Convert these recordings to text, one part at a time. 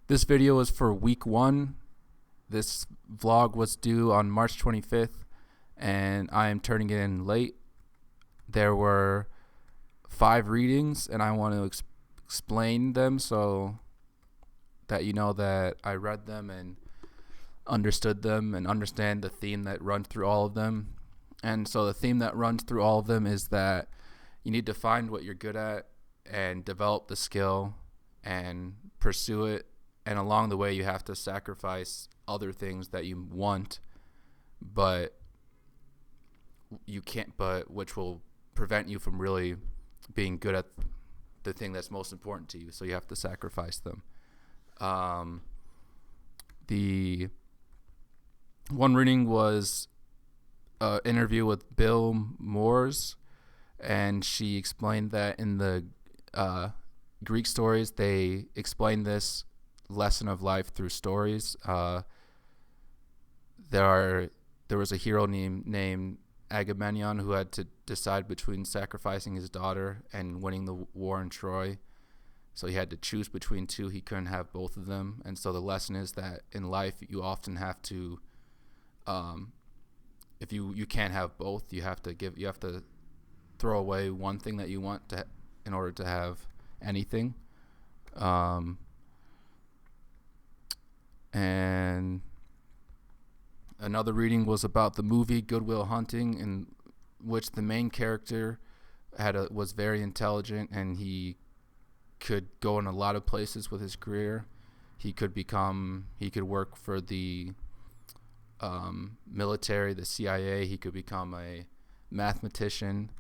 This video is for week 1. This vlog was due on March 25th, and I am turning it in late. There were 5 readings, and I want to explain them so that you know that I read them and understood them and understand the theme that runs through all of them. And so the theme that runs through all of them is that you need to find what you're good at and develop the skill and pursue it. And along the way, you have to sacrifice other things that you want, but you can't, but which will prevent you from really being good at the thing that's most important to you. So you have to sacrifice them. The one reading was an interview with Bill Moores, and she explained that in the Greek stories, they explain this lesson of life through stories. There was a hero named Agamemnon who had to decide between sacrificing his daughter and winning the war in Troy. So he had to choose between two. He couldn't have both of them. And so the lesson is that in life you often have to, if you can't have both, you have to throw away one thing that you want to in order to have anything. And another reading was about the movie Good Will Hunting, in which the main character was very intelligent, and he could go in a lot of places with his career. He could work for the military, the CIA. He could become a mathematician,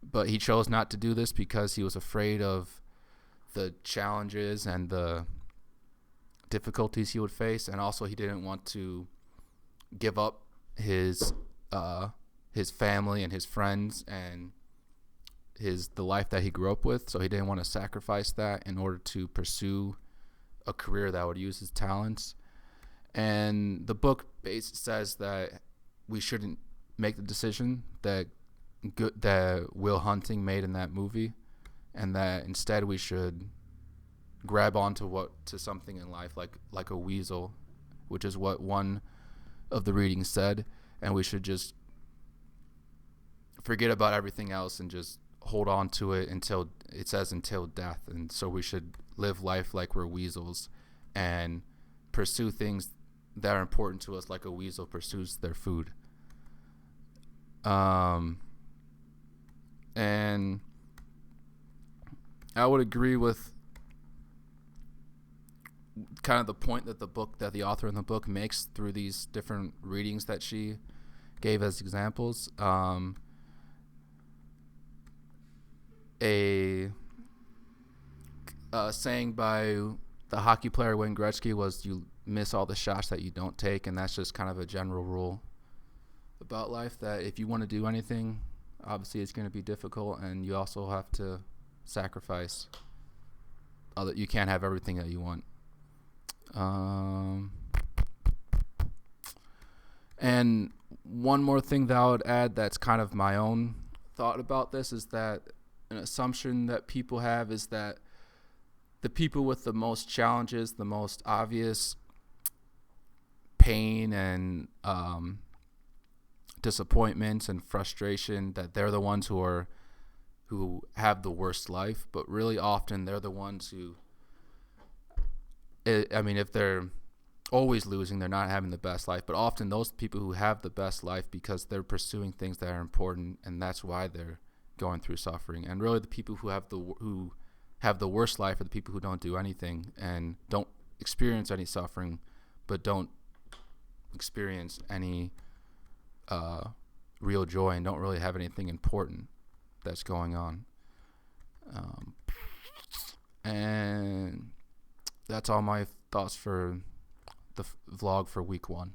but he chose not to do this because he was afraid of the challenges and the difficulties he would face, and also he didn't want to give up his family and his friends and the life that he grew up with. So he didn't want to sacrifice that in order to pursue a career that would use his talents. And the book says that we shouldn't make the decision that Will Hunting made in that movie, and that instead we should grab onto something in life like a weasel, which is what one of the readings said, and we should just forget about everything else and just hold on to it until death. And so we should live life like we're weasels and pursue things that are important to us like a weasel pursues their food. And I would agree with kind of the point that the author in the book makes through these different readings that she gave as examples. A saying by the hockey player Wayne Gretzky was, "You miss all the shots that you don't take," and that's just kind of a general rule about life, that if you want to do anything, obviously it's going to be difficult, and you also have to sacrifice. You can't have everything that you want. And one more thing that I would add that's kind of my own thought about this is that an assumption that people have is that the people with the most challenges, the most obvious pain and disappointments and frustration, that they're the ones who have the worst life. But really often they're the ones who, if they're always losing, they're not having the best life. But often those people who have the best life because they're pursuing things that are important, and that's why they're going through suffering. And really the people who have the worst life are the people who don't do anything and don't experience any suffering, but don't experience any real joy and don't really have anything important that's going on. And that's all my thoughts for the vlog for week 1.